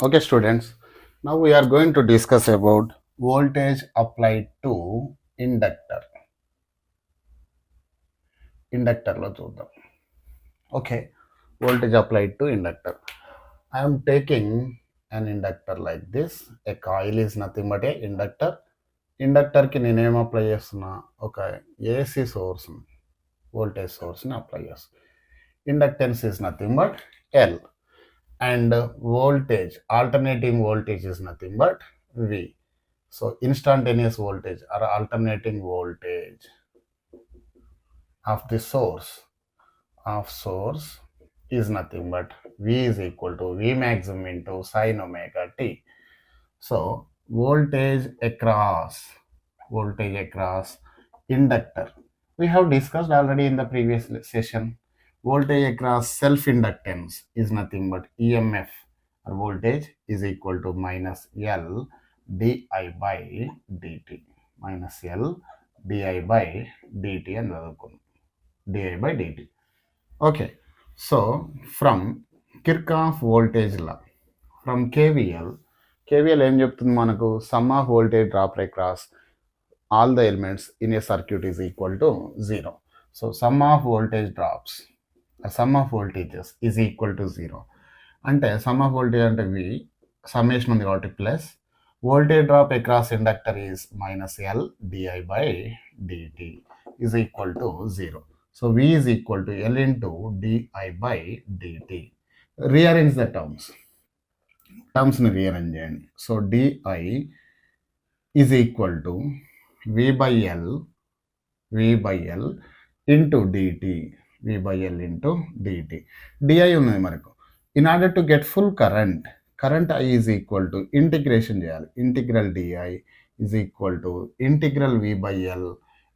Okay, students. Now we are going to discuss about voltage applied to inductor. Inductor lo చూద్దాం. Okay, voltage applied to inductor. I am taking an inductor like this. A coil is nothing but a inductor. Inductor కి నేనేం apply చేస్తున్నా, ఒక AC source voltage సోర్స్ని apply చేస్తున్నా. Inductance is nothing but L and voltage, alternating voltage is nothing but V. So instantaneous voltage or alternating voltage of the source is nothing but V is equal to V maximum into sin omega t. So voltage across inductor, we have discussed already in the previous session. Voltage across self inductance is nothing but EMF or voltage is equal to minus L di by dt, minus L di by dt and di by dt. Okay, so from Kirchhoff voltage law, from KVL ఏం చెప్తుంది మనకు? Some of voltage drop across all the elements in a circuit is equal to 0. So sum of voltage drops, sum of voltages is equal to 0. అంటే sum of voltage అంటే V, summation ఉంది కాబట్టి plus voltage drop across inductor is minus L di by dt is equal to 0. So V is equal to L into di by dt. Rearrange the terms ని rearrange చేయండి. So di is equal to V by L into dt, V by L into dt. di ఉన్నది మనకు. In order to get full current I is equal to integration చేయాలి. Integral di is equal to integral V by L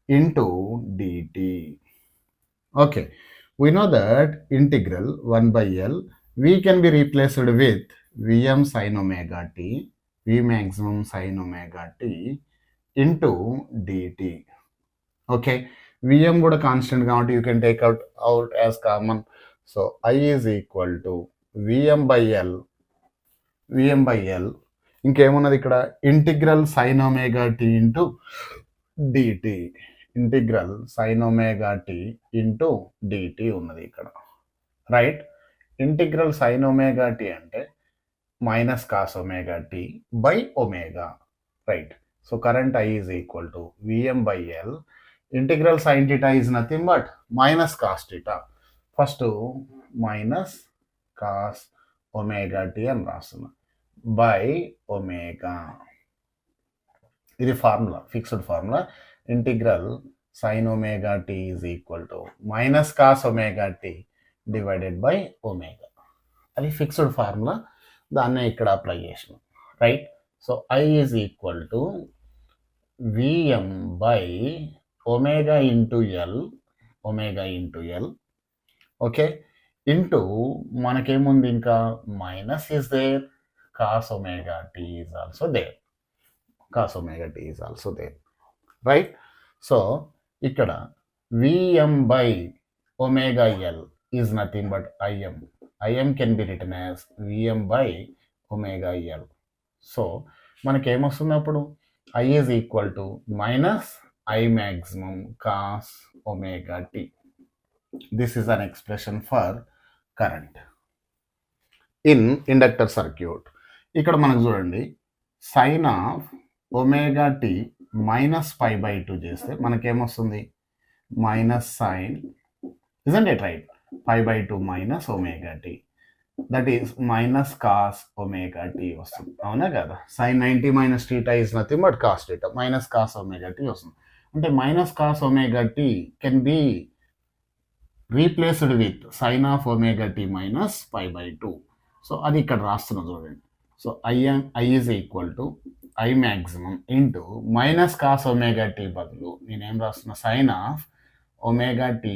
into dt. Okay, we know that integral 1 by L, V can be replaced with Vm sin omega t, V maximum sin omega t into dt. Okay, Vm కూడా constant కాబట్టి you can take out as common. So I is equal to Vm by L ఇంకేమున్నది ఇక్కడ? Integral sine omega t into d t, integral sine omega t into d t ఉన్నది ఇక్కడ, right? Integral sine omega t అంటే minus cos omega t by omega, right? So current I is equal to Vm by L. Integral sine theta is nothing but minus cos theta. First minus cos omega t అని రాస్తున్నా by omega. ఇది formula, fixed formula. Integral sine omega t is equal to minus cos omega t divided by omega. అది fixed formula, దాన్నే ఇక్కడ apply చేసినాం, right? సో I is equal to Vm by omega into L, okay, into మనకేముంది ఇంకా minus is there, cos omega t is also there, right? So ఇక్కడ Vm by omega L is nothing but Im can be written as Vm by omega L. So మనకేమొస్తుంది అప్పుడు? I is equal to minus I maximum cos omega t. This is an expression for current in inductor circuit. ఇక్కడ మనకు చూడండి, sine of omega t minus pi by 2 చేస్తే మనకేమొస్తుంది? Minus sine, isn't it right? Pi by 2 minus omega t, that is minus cos omega t వస్తుంది, అవునా కదా? Sine 90 minus theta is nothing but cos theta, minus cos omega t వస్తుంది. అంటే minus cos omega t can be replaced with sine of omega t minus pi by 2. So అది ఇక్కడ రాస్తున్నా చూడండి. So I is equal to I maximum into minus cos omega t బదులు నేనేం రాస్తున్నా? Sine of omega t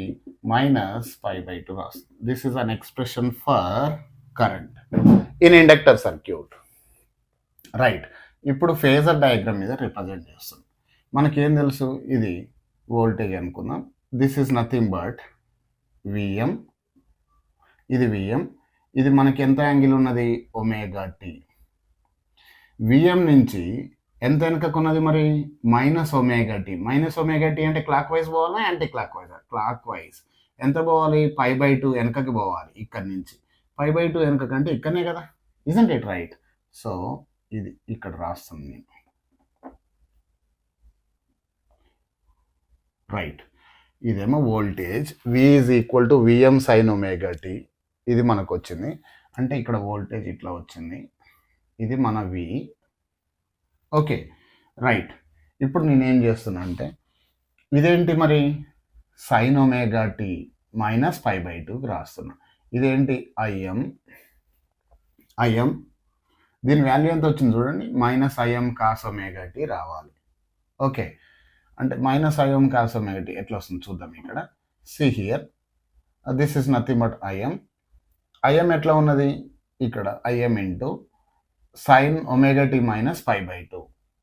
minus pi by 2 రాస్తున్నా. This is an expression for current in inductor circuit, right? ఇప్పుడు phasor diagram మీద represent చేస్తుంది. మనకేం తెలుసు? ఇది వోల్టేజ్ అనుకుందాం. This is nothing but Vm, ఇది Vm, ఇది మనకి ఎంత యాంగిల్ ఉన్నది? Omega tea. విఎం నుంచి ఎంత వెనకకున్నది మరి minus omega t. Minus omega t అంటే క్లాక్ వైజ్ పోవాలా anticlockwise? Clockwise. ఎంత పోవాలి? π/2 వెనకకి పోవాలి ఇక్కడి నుంచి. π/2 వెనకకంటే ఇక్కడనే కదా, ఇజంట్ ఇట్ రైట్? సో ఇది ఇక్కడ రాస్తాను నేను, రైట్. ఇదేమో voltage V is equal to VM sine omega t, ఇది మనకు వచ్చింది. అంటే ఇక్కడ వోల్టేజ్ ఇట్లా వచ్చింది, ఇది మన V. Okay right. ఇప్పుడు నేనేం చేస్తున్నా అంటే ఇదేంటి మరి సైన్ ఒమేగా టీ మైనస్ π/2కి రాస్తున్నా. ఇదేంటి ఐఎం, దీని వాల్యూ ఎంత వచ్చింది చూడండి, minus I m cos omega t రావాలి. ఓకే, అంటే minus I m cos omega t ఎట్లా వస్తుంది చూద్దాం. ఇక్కడ see here, this is nothing but I m ఎట్లా ఉన్నది ఇక్కడ, I m into sine omega t minus π/2.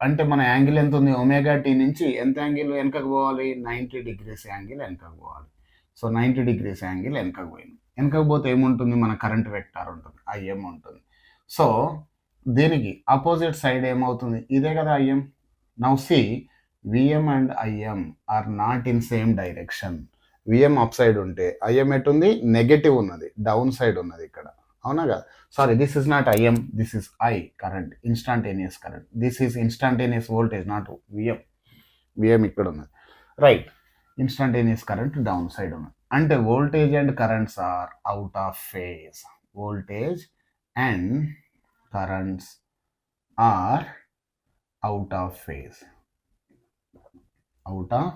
అంటే మన యాంగిల్ ఎంత ఉంది, ఒమేగా టీ నుంచి ఎంత యాంగిల్ వెనకకు పోవాలి, 90 degrees యాంగిల్ వెనకకు పోవాలి. సో 90 degrees యాంగిల్ వెనకకు పోయింది. వెనకకు పోతే ఏముంటుంది, మన కరెంట్ వెక్టార్ ఉంటుంది, ఐఎం ఉంటుంది. సో దీనికి అపోజిట్ సైడ్ ఏమవుతుంది, ఇదే కదా I m. Now see V m and I m are not in same direction. V m up side ఉంటే ఐఎం ఎటుంది, నెగటివ్ ఉన్నది, డౌన్ సైడ్ ఉన్నది ఇక్కడ, అవునా కదా? Sorry, this is not I m, this is I current, instantaneous current. This is instantaneous voltage, not V m. V m ఇక్కడ ఉన్నది, right. Instantaneous current down side ఉన్నది. అంటే voltage and currents are out of phase. Voltage and currents are out of phase, out of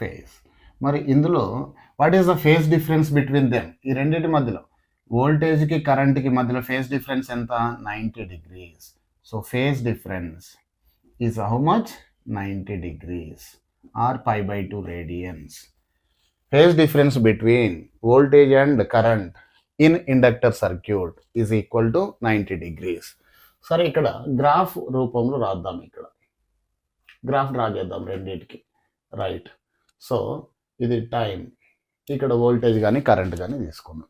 phase. మరి ఇందులో what is the phase difference between them? ఈ రెండింటి మధ్యలో వోల్టేజ్కి కరెంట్కి మధ్యలో ఫేజ్ డిఫరెన్స్ ఎంత, 90 degrees. So phase difference is how much, 90 degrees or π/2 radians. Phase difference between voltage and current in inductor circuit is equal to 90 degrees. సరే, ఇక్కడ graph రూపంలో రాద్దాం. ఇక్కడ గ్రాఫ్ డ్రా చేద్దాం రెండింటికి, రైట్. సో ఇది టైం, ఇక్కడ వోల్టేజ్ కానీ కరెంట్ కానీ తీసుకున్నాం,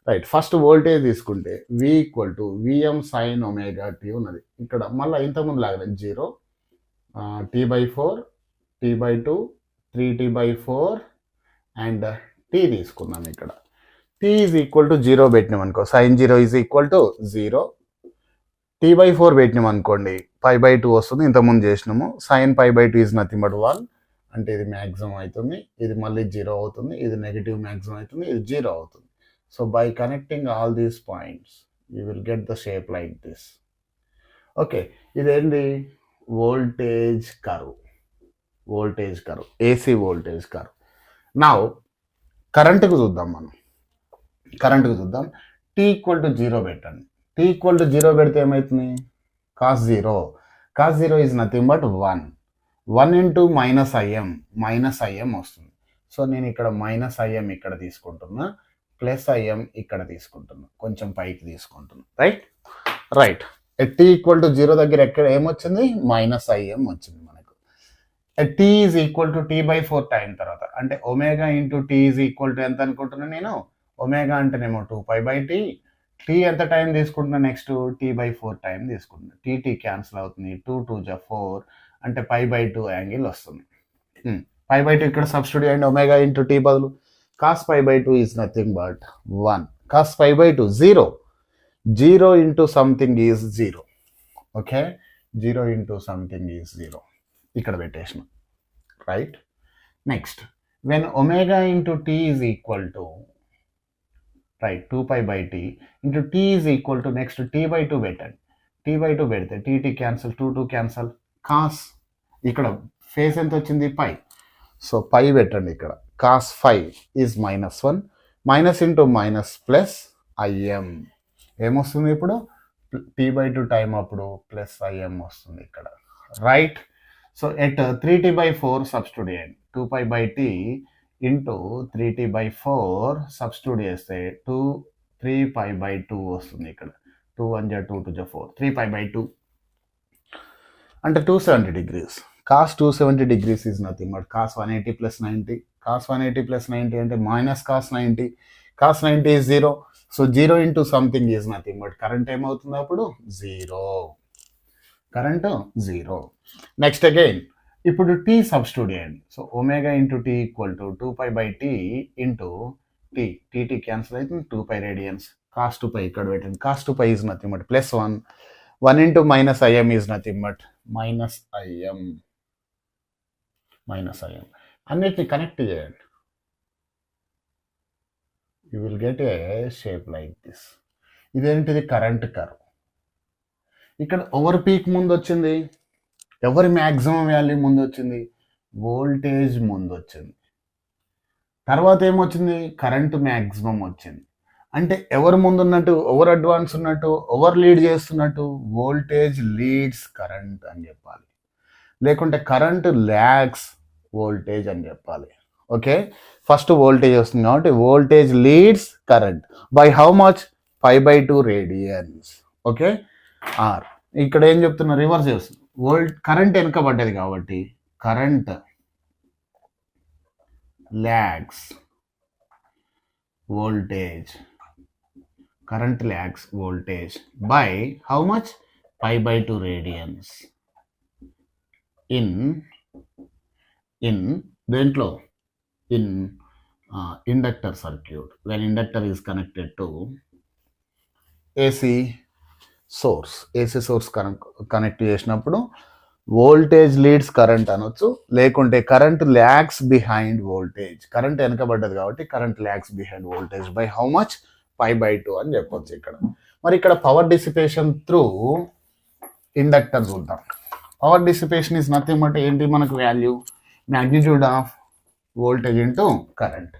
రైట్. ఫస్ట్ వోల్టేజ్ తీసుకుంటే V equal to VM sine omega t ఉన్నది. ఇక్కడ మళ్ళీ ఇంతకుముందు లాగానే 0, T/4, T/2, 3T/4 and T తీసుకున్నాం. ఇక్కడ T ఈజ్ ఈక్వల్ టు 0 పెట్టినాం అనుకో, sign 0 is equal to 0. T/4 పెట్టినాం అనుకోండి, π/2 వస్తుంది, ఇంతకుముందు చేసినాము. సైన్ π/2 ఈజ్ నథింగ్ బట్ 1, అంటే ఇది మ్యాక్సిమం అవుతుంది, ఇది మళ్ళీ 0 అవుతుంది, ఇది నెగిటివ్ మ్యాక్సిమం అవుతుంది, ఇది 0 అవుతుంది. So by connecting all these points, you will get the shape like this. Okay, ఇదేంటి, voltage curve, voltage curve, AC voltage curve. Now కరెంట్కి చూద్దాం, మనం కరెంట్కి చూద్దాం. T ఈక్వల్ టు 0 పెట్టండి. T ఈక్వల్ టు 0 పెడితే ఏమవుతుంది, cos 0. cos 0 is nothing but 1. 1 into minus I m వస్తుంది. So నేను ఇక్కడ మైనస్ ఐఎం ఇక్కడ తీసుకుంటున్నా, ప్లస్ ఐఎం ఇక్కడ తీసుకుంటున్నా, కొంచెం పైకి తీసుకుంటున్నా, right. Right, T equal to 0 దగ్గర ఎక్కడ ఏమొచ్చింది, మైనస్ ఐఎం వచ్చింది మనకు. T is equal to T/4 time తర్వాత, అంటే omega into T is equal to ఎంత అనుకుంటున్నాను నేను, ఒమేగా అంటేనేమో 2π/T. T ఎంత టైం తీసుకుంటున్నా, నెక్స్ట్ T/4 టైం తీసుకుంటున్నా. T క్యాన్సిల్ అవుతుంది, 2 2 4, అంటే π/2 యాంగిల్ వస్తుంది. π/2 ఇక్కడ సబ్స్టిట్యూట్ చేయండి, ఒమేగా ఇంటూ T బదులు. cos π/2 is nothing but 1. cos π/2 0. 0 into something is 0. Okay, 0 into something is 0. ఇక్కడ పెట్టేసిన, right. Next, when omega into T is equal to, right, 2π/T into T is equal to, next T/2 పెట్టండి. T/2 పెడితే T cancel, 2 2 cancel, cos ఇక్కడ face ఎంత వచ్చింది, π. So π పెట్టండి ఇక్కడ, cos 5 is -1, minus into minus plus I m ఏమొస్తుంది ఇప్పుడు, T/2 time అప్పుడు ప్లస్ ఐఎం వస్తుంది ఇక్కడ, right. So at 3T/4 substitute చేయండి, 2π/T ఇంటూ 3T/4 సబ్స్టిట్యూట్ చేస్తే 3π/2 వస్తుంది ఇక్కడ. 2 1 2 2 4, 3π/2 అంటే 270 degrees. cos 270 degrees is nothing but cos 180 plus 90. cos 180 plus 90 అంటే మైనస్ cos 90. cos 90 is 0. సో 0 into something is nothing but current ఏమవుతుంది అప్పుడు 0. కరెంట్ 0. నెక్స్ట్ అగైన్ ఇప్పుడు టీ సబ్స్టిట్యూట్ చేయండి. So omega into t equal to 2π/t into t. T cancel అవుతుంది, 2π radians. Cos 2π ఇక్కడ పెట్టండి. Cos 2π is nothing but +1. 1 into -im is nothing but -im. అన్నిటిని connect చేయండి. You will get a shape like this. ఇదేంటిది? Current curve. ఇక్కడ ఎవరి peak ముందు వచ్చింది? ఎవరి మ్యాక్సిమం వాల్యూ ముందు వచ్చింది? వోల్టేజ్ ముందు వచ్చింది. తర్వాత ఏమొచ్చింది? కరెంట్ మ్యాక్సిమం వచ్చింది. అంటే ఎవరు ముందు ఉన్నట్టు, ఎవరు అడ్వాన్స్ ఉన్నట్టు, ఎవరు లీడ్ చేస్తున్నట్టు? వోల్టేజ్ లీడ్స్ కరెంట్ అని చెప్పాలి, లేకుంటే కరెంట్ ల్యాగ్స్ వోల్టేజ్ అని చెప్పాలి. ఓకే, ఫస్ట్ వోల్టేజ్ వస్తుంది కాబట్టి voltage leads current by how much? 5/2 radians. Okay, or ఇక్కడ ఏం చెప్తున్నా? రివర్స్ చేస్తుంది. కరెంట్ వెనకబడ్డది కాబట్టి current lags voltage. Current lags voltage by how much? 5/2 radians. In దేంట్లో? In inductor circuit. When inductor is connected to AC source. Connect చేసినప్పుడు voltage leads current అనొచ్చు, లేకుంటే current lags behind voltage. Current వెనకబడ్డది కాబట్టి current lags behind voltage by how much? 5/2 అని చెప్పొచ్చు ఇక్కడ. మరి ఇక్కడ పవర్ డిసిపేషన్ త్రూ ఇండక్టర్ చూద్దాం. Power dissipation is nothing but ఏంటి? మనకు value magnitude of voltage into current.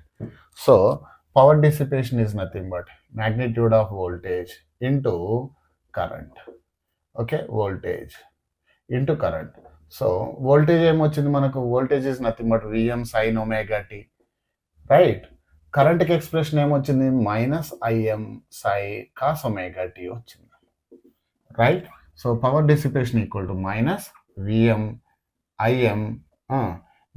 So power dissipation is nothing but magnitude of voltage into current. Okay, voltage into current. So voltage ఏమొచ్చింది మనకు? voltage is nothing but Vm sin omega t, right? Current కి expression ఏమొచ్చింది? -Im sin cos omega t వచ్చింది, right? So power dissipation equal to -Vm Im.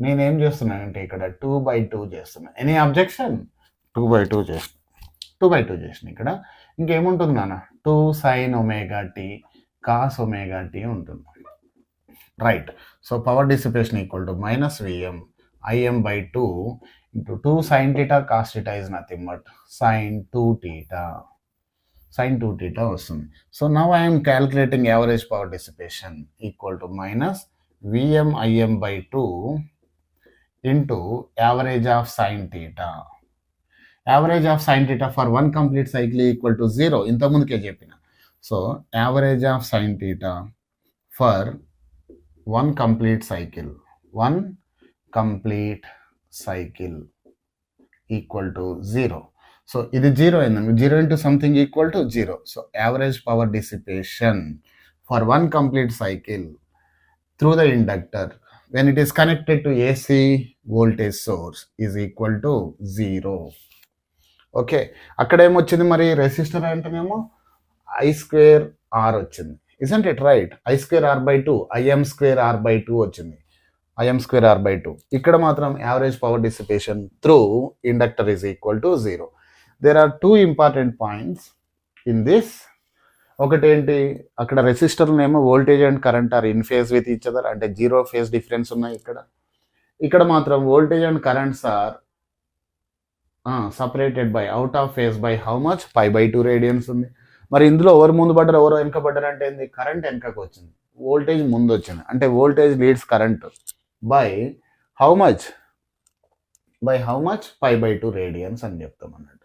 నేనేం చేస్తున్నానంటే ఇక్కడ 2/2 చేస్తున్నా. Any objection? 2/2 చేసిన. ఇక్కడ ఇంకేముంటుంది నాన్న? 2 sin omega t cos omega t ఉంటుంది, right? So power dissipation equal to -Vm Im/2 into 2 sin theta cos theta is nothing but sin 2θ వస్తుంది. So now I'm calculating average power dissipation equal to -Vm Im/2 into average of sin theta. Average of sin theta for one complete cycle equal to 0. ఇంతకుముందుకే చెప్పిన. So average of sin theta for one complete cycle equal to 0. So ఇది 0 అయిందండి. 0 into something equal to 0. So average power dissipation for one complete cycle through the inductor when it is connected to AC voltage source is equal to 0. Okay, అక్కడ ఏమొచ్చింది మరి? Resistor అంటేనేమో I²R వచ్చింది, isn't it right? I²R/2 Im²R/2 వచ్చింది, Im²R/2. ఇక్కడ మాత్రం average power dissipation through inductor is equal to 0. There are two important points in this. ఒకటి ఏంటి? అక్కడ రెసిస్టర్నేమో voltage and current are in phase with each other, అంటే 0 phase difference ఉన్నాయి. ఇక్కడ మాత్రం voltage and currents are separated by out of phase by how much? 5/2 radians ఉంది. మరి ఇందులో ఎవరు ముందు పడ్డారు, ఎవరు వెనక పడ్డారు అంటే ఏంది? కరెంట్ వెనకకు వచ్చింది, వోల్టేజ్ ముందు వచ్చింది. అంటే voltage leads current by how much? 5/2 radians అని చెప్తాం అన్నట్టు.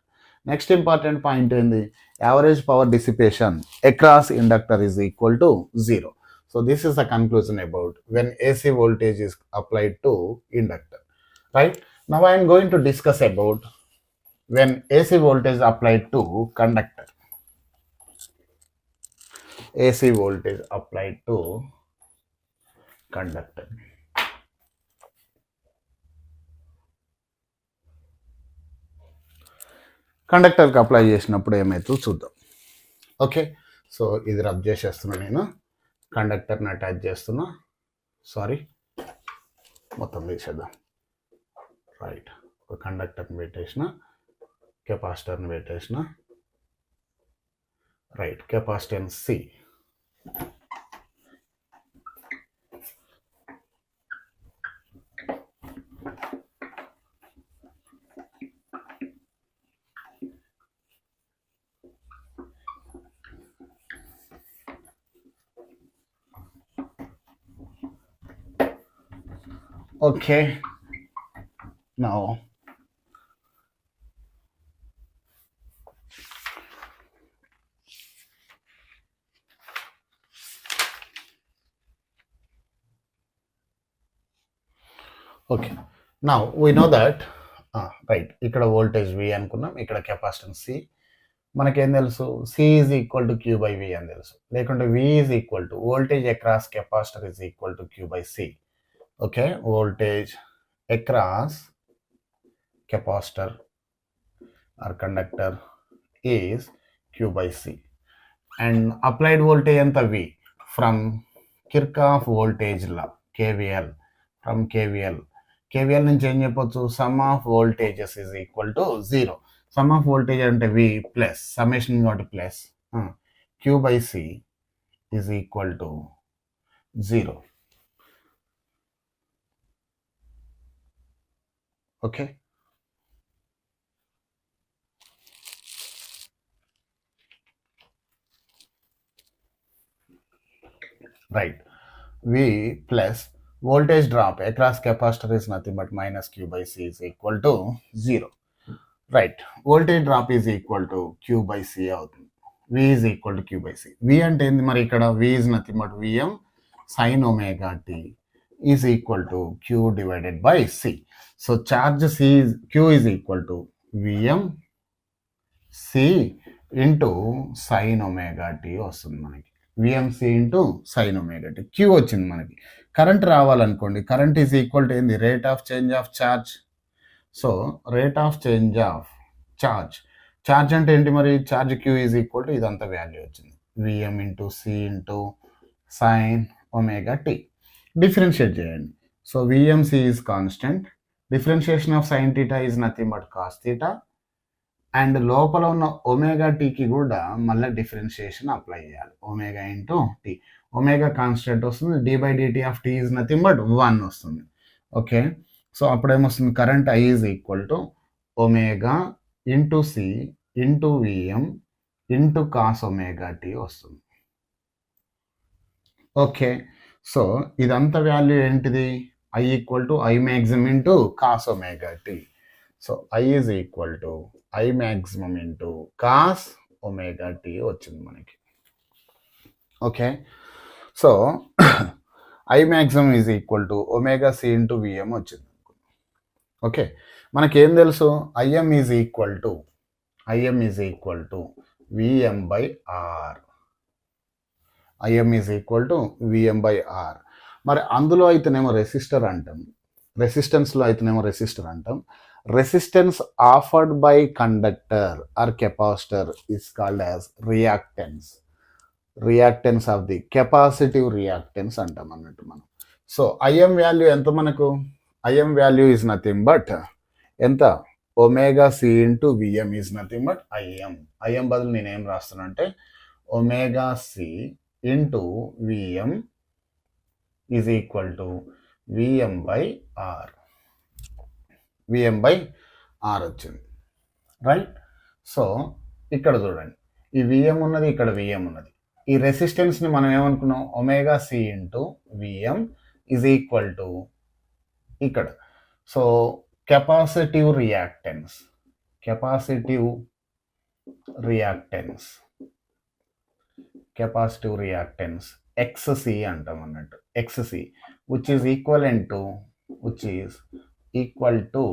నెక్స్ట్ ఇంపార్టెంట్ పాయింట్ ఏంది? Average power dissipation across inductor is equal to 0. So this is the conclusion about when AC voltage is applied to inductor, right? Now I am going to discuss about when AC voltage applied to conductor. AC voltage applied to conductor. కండక్టర్కి apply చేసినప్పుడు ఏమవుతుందో చూద్దాం. Okay, so ఇది rub చేసేస్తున్నా, నేను కండక్టర్ని attach చేస్తున్నా. Sorry, మొత్తం తీసేద్దాం. రైట్, ఒక కండక్టర్ని పెట్టేసిన, కెపాసిటర్ని పెట్టేసిన. Right, capacitance C. Okay, now okay, now we know that right ఇక్కడ వోల్టేజ్ వి అనుకున్నాం, ఇక్కడ కెపాసిటెన్స్ సి. మనకేం తెలుసు, c is equal to q by v అని తెలుసు, లేకుంటే v is equal to voltage across capacitor is equal to q by c. Okay, voltage across capacitor or conductor is q by c. And applied voltage ఎంత, v, from Kirchhoff voltage law, KVL, from KVL. KVL నుంచి ఏం చెప్పొచ్చు, sum of voltages is equal to 0. Sum of voltage అంటే V plus summation కాబట్టి plus q by c is equal to 0. Okay, right. V plus voltage drop across capacitor is nothing but minus q by c is equal to 0. Right, voltage drop is equal to q by c అవుతుంది. v is equal to q by c. v అంటే ఏంది మరి, ఇక్కడ v is nothing but vm sin omega t is equal to q divided by c. So charge c is, q is equal to vm c into sin omega t వస్తుంది మనకి. V m c into sine omega t, q వచ్చింది మనకి. Current రావాలనుకోండి, current is equal to ఏంది, rate of change of charge. So rate of change of charge, charge అంటే ఏంటి మరి, charge q is equal to ఇదంతా వాల్యూ వచ్చింది, v m into c into sine omega t. Differentiate చేయండి. So v m c is constant, differentiation of sine theta is nothing but cos theta. And లోపల ఉన్న omega టీకి కూడా మళ్ళీ డిఫరెన్షియేషన్ అప్లై చేయాలి, omega into t. Omega constant వస్తుంది, d by d t of t is nothing but 1 వస్తుంది. Okay, so అప్పుడేమొస్తుంది, current I is equal to omega into c into v m into cos omega t వస్తుంది. Okay, so ఇదంతా value ఏంటిది, I equal to I maximum into cos omega t. So I is equal to I maximum into cos omega t వచ్చింది మనకి. Okay, so I maximum is equal to omega c into V m వచ్చింది. Okay, మనకేం తెలుసు, I m is equal to VM by R. I m is equal to VM by R. మరి అందులో అయితేనేమో resistor అంటాం, రెసిస్టెన్స్లో అయితేనేమో రెసిస్టర్ అంటాం. Resistance offered by conductor or capacitor is called as reactance. Reactance of the capacitive reactance అంటాం అన్నట్టు మనం. So IIM value ఎంత మనకు, I m value is nothing but ఎంత, omega c into v m is nothing but I m. I m బదులు నేను ఏం రాస్తాను అంటే omega c into v m is equal to VM by r. V m by r వచ్చింది, రైట్. సో ఇక్కడ చూడండి, ఈ విఎం ఉన్నది, ఇక్కడ విఎం ఉన్నది. ఈ రెసిస్టెన్స్ని మనం ఏమనుకున్నాం, omega c into v m is equal to ఇక్కడ. సో కెపాసిటివ్ రియాక్టెన్స్ ఎక్స్సి అంటాం అన్నట్టు, x c which is equal to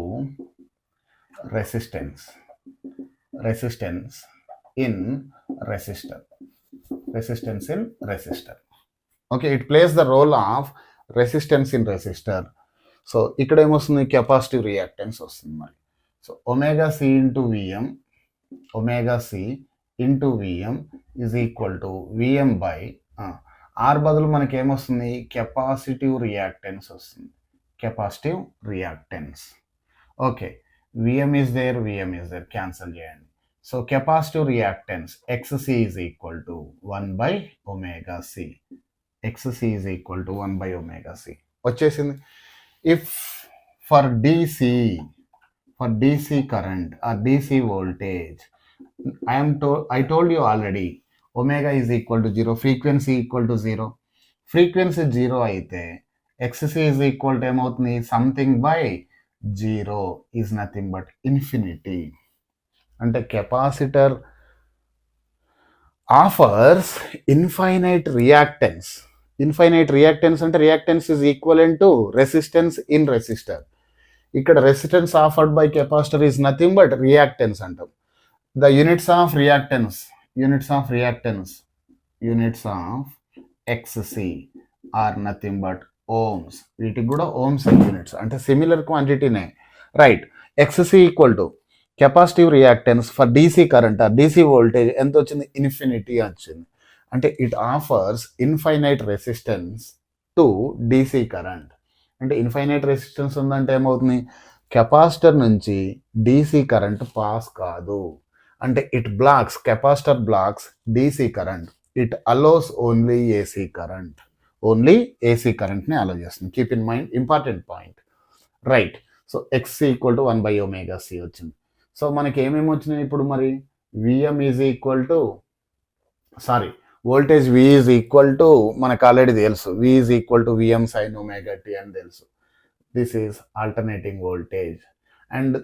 resistance in resistor. Okay, it plays the role of resistance in resistor. So ఇక్కడ ఏమొస్తుంది, కెపాసిటివ్ రియాక్టెన్స్ వస్తుంది మరి. So omega c into v m is equal to VM by r బదులు మనకి ఏమొస్తుంది, capacitive reactance వస్తుంది, capacitive reactance. Okay, v m is there, cancel చేయండి. So capacitive reactance XC is equal to 1 by omega c. వచ్చేసింది. If for DC current or DC voltage, I told you already, omega is equal to 0, frequency equal to 0. Frequency 0 అయితే XC is equal to ఏమవుతుంది, something by zero is nothing but infinity. అంటే capacitor offers infinite reactance. Infinite reactance అంటే reactance is equivalent to resistance in resistor. ఇక్కడ resistance offered by capacitor is nothing but reactance అంటాం. The units of reactance XC are nothing but ohms. వీటికి కూడా ohms units, అంటే similar క్వాంటిటీనే. Right. XC equal to capacitive reactance for DC current or DC voltage ఎంత వచ్చింది, infinity వచ్చింది. అంటే it offers infinite resistance to DC current. అంటే infinite resistance ఉందంటే ఏమవుతుంది, కెపాసిటర్ నుంచి డీసీ కరెంట్ పాస్ కాదు. అంటే it blocks, capacitor blocks DC current. It allows only AC current. Only AC కరెంట్ని అలో చేస్తుంది. Keep in mind, important point. Right. So x equal to 1/ωc వచ్చింది. సో మనకి ఏమేమి వచ్చినాయి ఇప్పుడు మరి, V m is equal to voltage V is equal to మనకు ఆల్రెడీ తెలుసు, V is equal to VM sine omega t అని తెలుసు. This is alternating voltage. And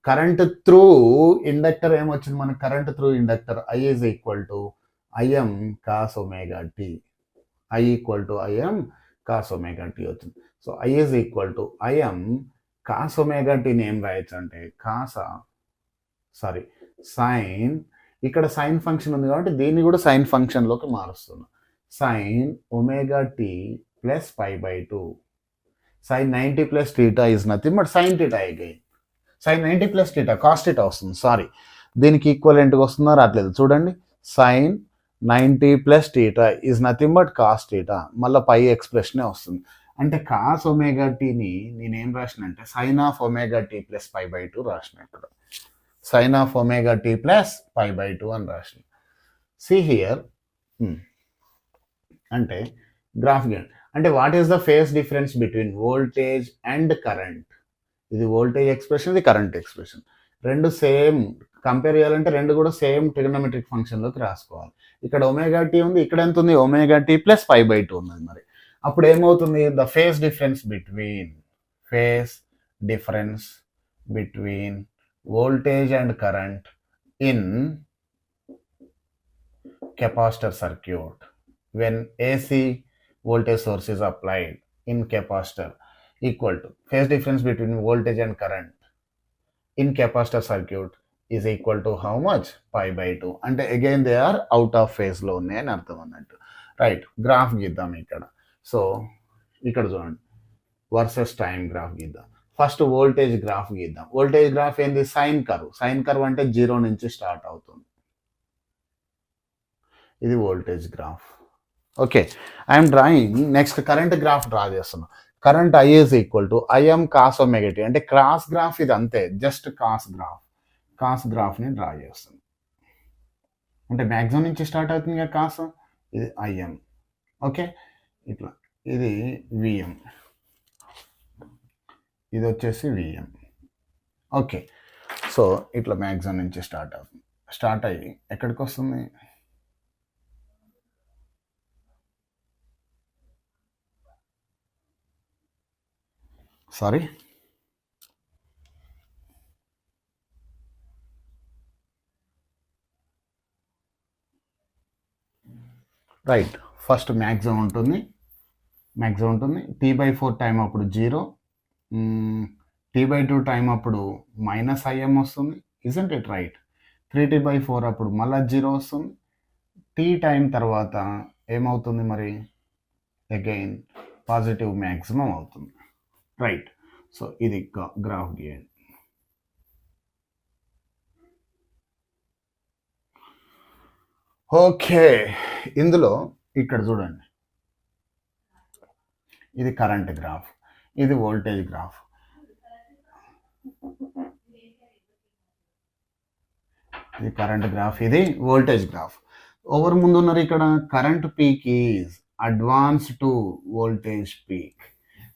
current through inductor ఏమొచ్చింది మనకు, current through inductor I is equal to IM cos omega t. I equal to IM cos omega t వచ్చింది. So I is equal to IM cos omega టీని ఏం రాయొచ్చు అంటే sign, ఇక్కడ sine function ఉంది కాబట్టి దీన్ని కూడా సైన్ ఫంక్షన్లోకి మారుస్తున్నాం. Sine omega t plus π/2. Sine 90 plus theta is nothing but sine theta again. Sine 90 plus theta cos theta వస్తుంది. దీనికి ఈక్వలెంట్గా వస్తుందా, రావట్లేదు చూడండి. Sine 90 plus theta is nothing but cos theta, మళ్ళీ పై ఎక్స్ప్రెషనే వస్తుంది. అంటే కాస్ ఒమేగా టీని నేనేం రాసిన అంటే sine of omega t plus π/2 రాసిన. ఇక్కడ sine of omega t plus π/2 అని రాసిన. See here. అంటే గ్రాఫ్ గేమ్ అంటే what is the phase difference between voltage and current. ఇది వోల్టేజ్ ఎక్స్ప్రెషన్, ఇది కరెంట్ ఎక్స్ప్రెషన్. రెండు సేమ్ కంపేర్ చేయాలంటే రెండు కూడా సేమ్ ట్రిగనోమెట్రిక్ ఫంక్షన్లోకి రాసుకోవాలి. ఇక్కడ ఒమేగా టీ ఉంది, ఇక్కడ ఎంత ఉంది, ఒమేగా టీ ప్లస్ π/2 ఉన్నది. మరి అప్పుడు ఏమవుతుంది, the phase difference between voltage and current in capacitor circuit when AC voltage source is applied in capacitor equal to phase difference between voltage and current in capacitor circuit is equal to how much, π/2. అంటే again they are out of phase లో ఉన్నాయి అని అర్థం అన్నట్టు. Right. Graph గీద్దాం ఇక్కడ. So ఇక్కడ చూడండి, వర్సెస్ టైం గ్రాఫ్ గీద్దాం. ఫస్ట్ వోల్టేజ్ గ్రాఫ్ గీద్దాం. వోల్టేజ్ గ్రాఫ్ ఏంది, సైన్ కర్వ్ అంటే 0 నుంచి స్టార్ట్ అవుతుంది. ఇది voltage graph. Okay, I'm drawing. Next current graph draw చేస్తున్నాం. Current I is equal to IM cos omega t. అంటే క్రాస్ గ్రాఫ్ ఇది అంతే, జస్ట్ కాస్ గ్రాఫ్ని డ్రా చేస్తున్నాం. అంటే మ్యాక్సిమం నుంచి స్టార్ట్ అవుతుంది కదా కాస్. ఇది IM. ఓకే, ఇట్లా ఇది విఎం, ఇది వచ్చేసి విఎం. ఓకే, సో ఇట్లా మ్యాక్సిమం నుంచి స్టార్ట్ అయ్యి ఎక్కడికి వస్తుంది, రైట్. ఫస్ట్ మ్యాక్సిమం ఉంటుంది. T/4 టైం అప్పుడు 0, T/2 టైం అప్పుడు -IM వస్తుంది. Isn't it right? 3T/4 అప్పుడు మళ్ళీ 0 వస్తుంది. T టైం తర్వాత ఏమవుతుంది మరి, అగైన్ పాజిటివ్ మ్యాక్సిమం అవుతుంది. రైట్. సో ఇది గ్రాఫ్ గీయండి. ఓకే, ఇందులో ఇక్కడ చూడండి, ఇది కరెంట్ గ్రాఫ్, ఇది వోల్టేజ్ గ్రాఫ్. ఇది కరెంట్ గ్రాఫ్, ఇది వోల్టేజ్ గ్రాఫ్. ఎవరు ముందు ఉన్నారు ఇక్కడ, current peak is advance to voltage peak.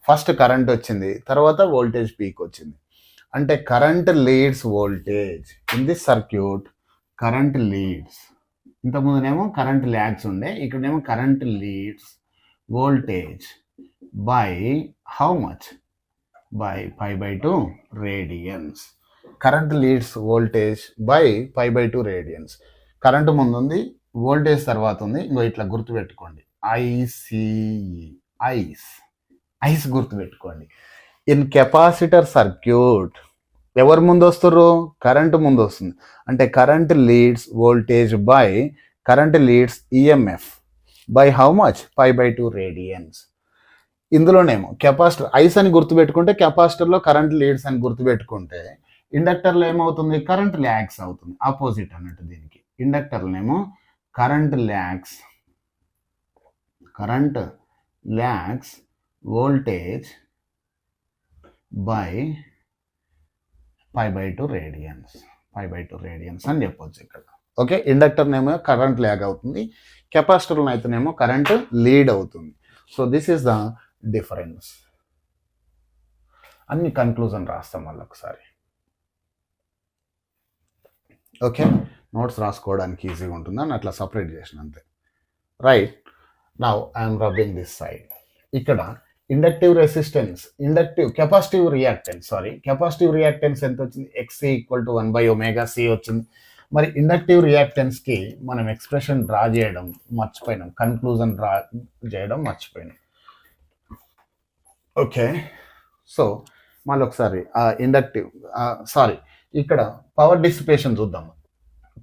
First current వచ్చింది, తర్వాత వోల్టేజ్ పీక్ వచ్చింది. అంటే current leads voltage in this circuit. Current leads, ఇంతకుముందునేమో కరెంట్ ల్యాగ్స్ ఉండే, ఇక్కడనేమో current leads voltage by how much? By pi by 2 radians. Current leads voltage by pi by 2 radians. Current ముందు ఉంది, voltage తర్వాత ఉంది. ఇంకో ఇట్లా గుర్తుపెట్టుకోండి, ఐసిఈ, ఐస్ గుర్తుపెట్టుకోండి. ఇన్ కెపాసిటర్ సర్క్యూట్ ఎవరు ముందు వస్తారు? కరెంట్ ముందు వస్తుంది. అంటే current leads voltage by current leads EMF by how much? Pi by 2 radians. ఇందులోనేమో కెపాసిటర్ ఐస్ అని గుర్తుపెట్టుకుంటే, కెపాసిటర్లో కరెంట్ లీడ్స్ అని గుర్తుపెట్టుకుంటే, ఇండక్టర్లో ఏమవుతుంది? కరెంట్ ల్యాగ్స్ అవుతుంది. ఆపోజిట్ అన్నట్టు దీనికి. ఇండక్టర్లోనేమో current lags voltage by pi by 2 radians అని చెప్పొచ్చు ఇక్కడ. ఓకే, ఇండక్టర్నేమో కరెంట్ ల్యాగ్ అవుతుంది, కెపాసిటర్లో అయితేనేమో కరెంట్ లీడ్ అవుతుంది. So this is the difference. అన్ని కన్క్లూజన్ రాస్తాం మళ్ళీ ఒకసారి. ఓకే, నోట్స్ రాసుకోవడానికి ఈజీగా ఉంటుందని అట్లా సపరేట్ చేసిన అంతే. Right, now I'm rubbing this side. ఇక్కడ ఇండక్టివ్ రెసిస్టెన్స్, కెపాసిటివ్ రియాక్టెన్స్ ఎంత వచ్చింది? XC = 1/ωc వచ్చింది. మరి ఇండక్టివ్ రియాక్టెన్స్కి మనం ఎక్స్ప్రెషన్ డ్రా చేయడం మర్చిపోయినాం, కన్క్లూజన్ డ్రా చేయడం మర్చిపోయినాం. ఓకే, సో మళ్ళీ ఒకసారి ఇక్కడ పవర్ డిసిపేషన్ చూద్దాం.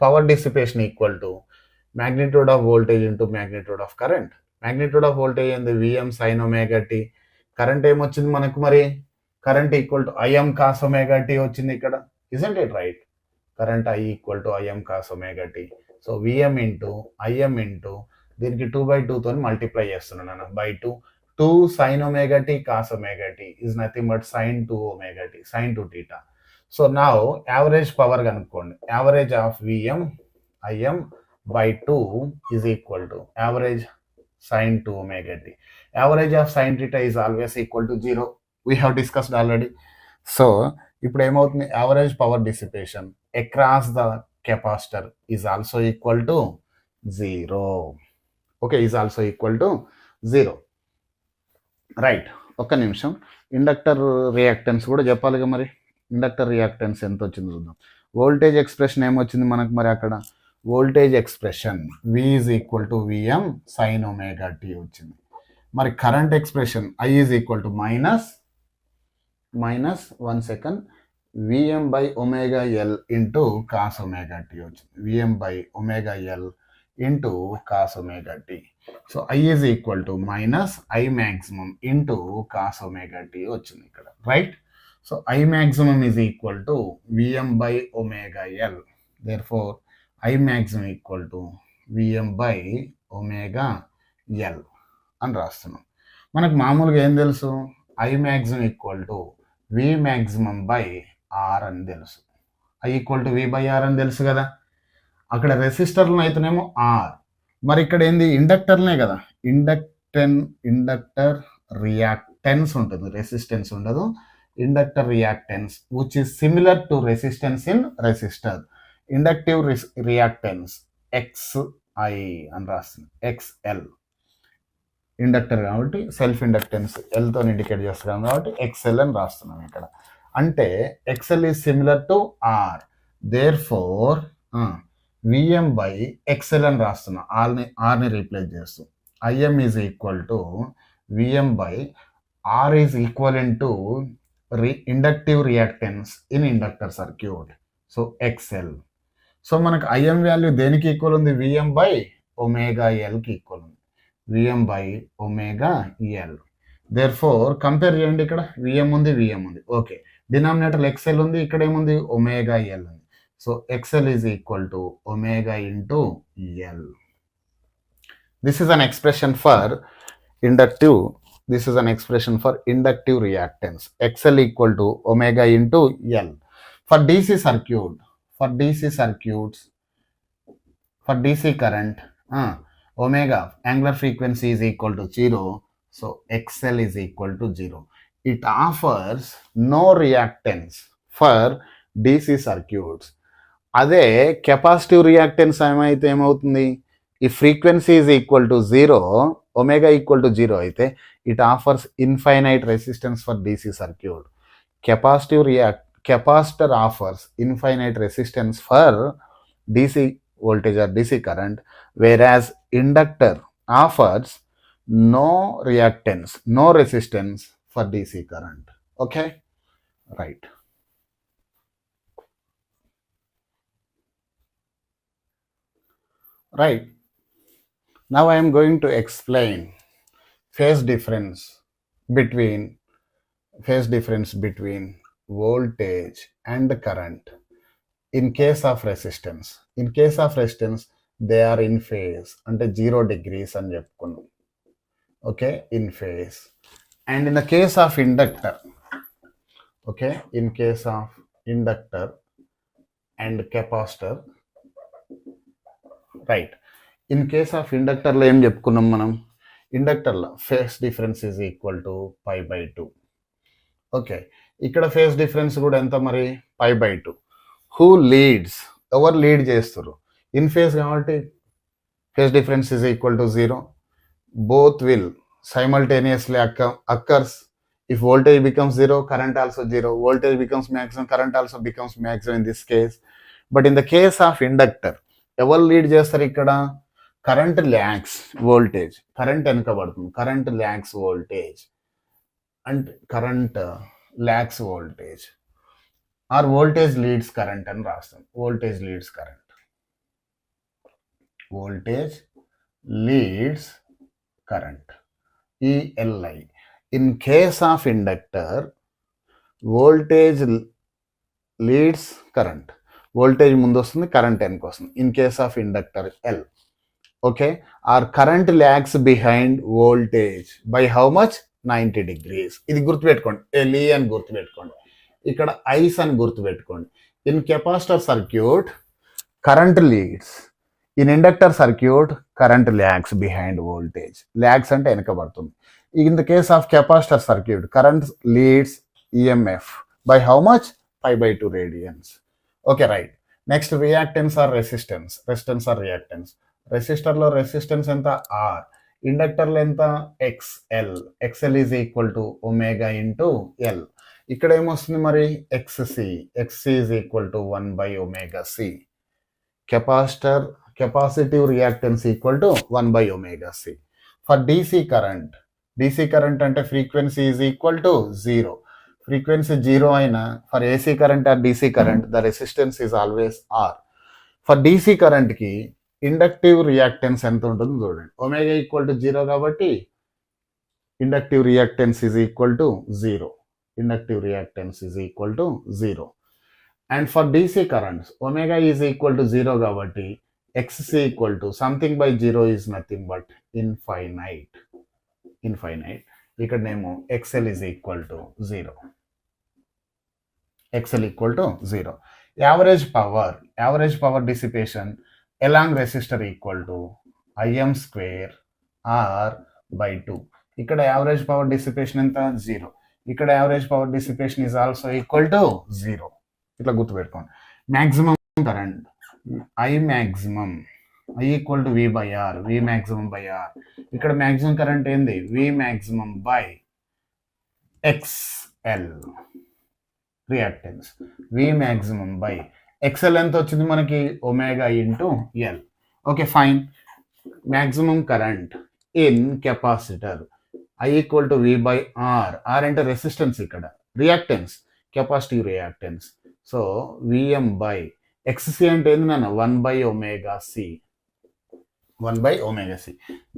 Power dissipation equal to magnitude of voltage into magnitude of current. magnitude of voltage ఏంది? Vm sin omega t. Current ఏమొచ్చింది మనకు? మరి current equal to Im cos omega t వచ్చింది ఇక్కడ. Isn't it right? Current I = Im cos omega t. So Vm into Im into దీనికి 2/2 తో multiply చేస్తున్నాను by 2 sin omega t cos omega t is nothing but sin 2 omega t, sin 2 theta. So now average power కనుక్కోండి. Average of Vm Im by 2 is equal to average sin 2 omega t. Average of sin theta is always equal to 0. We have discussed already. So ఇప్పుడు ఏమవుతుంది? average power dissipation across the capacitor is also equal to 0. Okay, is also equal to 0. Right, ఒక్క నిమిషం. Inductor reactance కూడా చెప్పాలిగా. మరి inductor reactance ఎంత వచ్చింది చూద్దాం. Voltage expression ఏమొచ్చింది మనకు? మరి అక్కడ voltage expression V = Vm sin omega t వచ్చింది. మరి current expression I = minus 1 second Vm by omega L into cos omega t వచ్చింది. Vm by omega L into cos omega t. So I = minus I maximum into cos omega t వచ్చింది ఇక్కడ. Right, సో I maximum is equal to Vm by omega L. Therefore I maximum equal to Vm by omega L అని రాస్తున్నాం. మనకు మామూలుగా ఏం తెలుసు? I maximum equal to V maximum by R అని తెలుసు. I = V by R అని తెలుసు కదా. అక్కడ రెసిస్టర్లో అయితేనేమో R. మరి ఇక్కడ ఏంది? ఇండక్టర్నే కదా. ఇండక్టర్ రియాక్టెన్స్ ఉంటుంది, రెసిస్టెన్స్ ఉండదు. Inductor reactance which is similar to resistance in resistor. Inductive reactance XI అని రాస్తుంది. XL ఇండక్టర్ కాబట్టి సెల్ఫ్ ఇండక్టెన్స్ Lతో ఇండికేట్ చేస్తున్నాం కాబట్టి XL అని రాస్తున్నాం ఇక్కడ. అంటే XL is similar to R. Therefore Vm by XL అని రాస్తున్నాం. ఆర్ని రీప్లేస్ చేస్తూ Im is equal to Vm by R is equivalent to inductive reactance in inductor circuit. So XL. So మనకు Im వాల్యూ దేనికి equal ఉంది? Vm by omega L కి equal ఉంది. Vm by omega L. Therefore compare చేయండి. ఇక్కడ Vm ఉంది, Vm ఉంది. Okay, denominator XL ఉంది, ఇక్కడ ఏముంది? omega L ఉంది. So XL is equal to omega into L. This is an expression for inductive. This is an expression for inductive reactance. XL = omega into L. For DC circuit, for DC current, omega angular frequency is equal to 0. So XL is equal to 0. It offers no reactance for DC circuits. అదే capacitive reactance ఏమైతే ఏమవుతుంది? if frequency is equal to 0, omega equal to 0 అయితే it offers infinite resistance for DC circuit. Capacitor offers infinite resistance for DC voltage or DC current, whereas inductor offers no reactance, no resistance for DC current. Okay, right. Right. Now I am going to explain phase difference between voltage and current in case of resistance. In case of resistance, they are in phase అంటే 0 degrees అని చెప్పుకున్నాం. Okay, in phase. And in the case of inductor, okay, in case of inductor and capacitor, right, in case of inductor లో ఏం చెప్పుకున్నాం మనం, ఇండక్టర్లో phase difference is equal to pi by 2. Okay, ఇక్కడ phase difference కూడా ఎంత మరి, pi by 2. Who leads, ఎవరు లీడ్ చేస్తారు, ఇన్ ఫేస్ కాబట్టి phase difference is equal to 0. Both will simultaneously occurs. If voltage becomes 0, current also 0. Voltage becomes maximum, current also becomes maximum in this case. But in the case of inductor, ఎవరు lead చేస్తారు ఇక్కడ, current lags voltage, current వెనకబడుతుంది, current lags voltage అంటే current lags voltage or voltage leads current అని రాస్తాం. Voltage leads current, voltage leads current, ELI. In case of inductor, voltage leads current. Voltage ముందు వస్తుంది, current వెనక వస్తుంది. In case of inductor, L. Okay, our current lags behind voltage by how much, 90 degrees. ఇది గుర్తుపెట్టుకోండి, LE అని గుర్తుపెట్టుకోండి, ఇక్కడ ice అని గుర్తుపెట్టుకోండి. In capacitor circuit, current leads. In inductor circuit, current lags behind voltage. Lags అంటే వెనకబడుతుంది. In the case of capacitor circuit, current leads EMF by how much, pi by 2 radians. Okay, right. Next, reactance or resistance. Resistance or reactance. Resistor లో resistance ఎంత, R. Inductor లో ఎంత, XL. XL is equal to omega into L. ఇక్కడ ఏమొస్తుంది మరి, XC. XC is equal to 1 by omega C. Capacitive reactance equal to 1 by omega C. For DC current అంటే frequency is equal to 0. Frequency 0 అయినా for AC current or DC current the resistance is always R. For DC current కి inductive reactance ఎంత ఉంటుంది చూడండి, omega equal to 0 కాబట్టి inductive reactance is equal to 0. Inductive reactance is equal to 0. And for DC currents, omega is equal to 0 కాబట్టి XC equal to something by 0 is nothing but infinite. ఇక్కడనేమో XL is equal to 0. XL equal to 0. Average power dissipation along resistor equal to IM square R by 2. ఇక్కడ average power dissipation ఎంత, 0. ఇక్కడ average power dissipation is also equal to 0. ఇట్లా గుర్తుపెట్టుకోండి. Maximum current I maximum, I equal to V by R, V maximum by R. ఇక్కడ maximum current ఏంది, V maximum by XL reactance, V maximum by XL ఎంత వచ్చింది మనకి, omega into L. Okay fine. Maximum current in capacitor I equal to V by R. R అంటే resistance, ఇక్కడ reactance capacitive reactance. So VM by XC అంటే ఏంది నాన్న, 1 by omega C. 1 by omega C.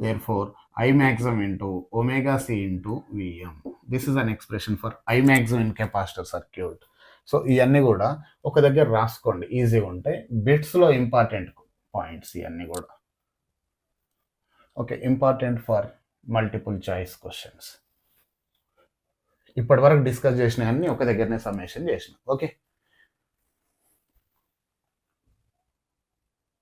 Therefore, I maximum into omega C into VM. This is an expression for I maximum in capacitor circuit. So ఇవన్నీ కూడా ఒక దగ్గర రాసుకోండి, ఈజీగా ఉంటాయి. బిట్స్లో ఇంపార్టెంట్ పాయింట్స్ ఇవన్నీ కూడా. Okay, important for multiple choice questions. ఇప్పటి వరకు డిస్కస్ చేసిన అన్ని ఒక దగ్గరనే సమ్మేషన్ చేసిన. ఓకే.